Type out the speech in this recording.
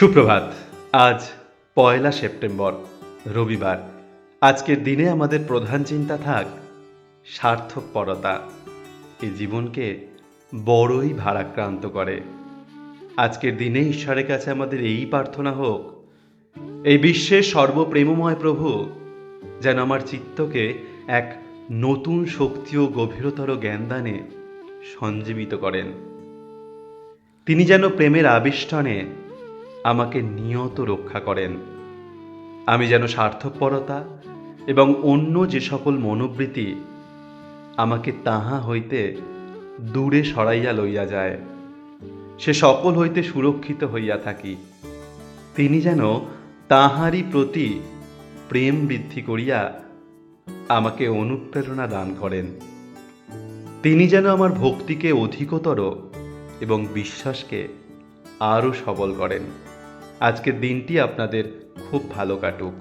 সুপ্রভাত। আজ ১লা সেপ্টেম্বর, রবিবার। আজকের দিনে আমাদের প্রধান চিন্তা থাক স্বার্থপরতা। এই জীবনকে বড়ই ভারাক্রান্ত করে। আজকের দিনে ঈশ্বরের কাছে আমাদের এই প্রার্থনা হোক, এই বিশ্বের সর্বপ্রেমময় প্রভু যেন আমার চিত্তকে এক নতুন শক্তি ও গভীরতর জ্ঞানদানে সঞ্জীবিত করেন। তিনি যেন প্রেমের আবিষ্টানে আমাকে নিয়ত রক্ষা করেন। আমি যেন স্বার্থপরতা এবং অন্য যে সকল মনোবৃত্তি আমাকে তাহা হইতে দূরে সরাইয়া লইয়া যায়, সে সকল হইতে সুরক্ষিত হইয়া থাকি। তিনি যেন তাহারই প্রতি প্রেম বৃদ্ধি করিয়া আমাকে অনুপ্রেরণা দান করেন। তিনি যেন আমার ভক্তিকে অধিকতর এবং বিশ্বাসকে আরও সবল করেন। আজকের দিনটি আপনাদের খুব ভালো কাটুক।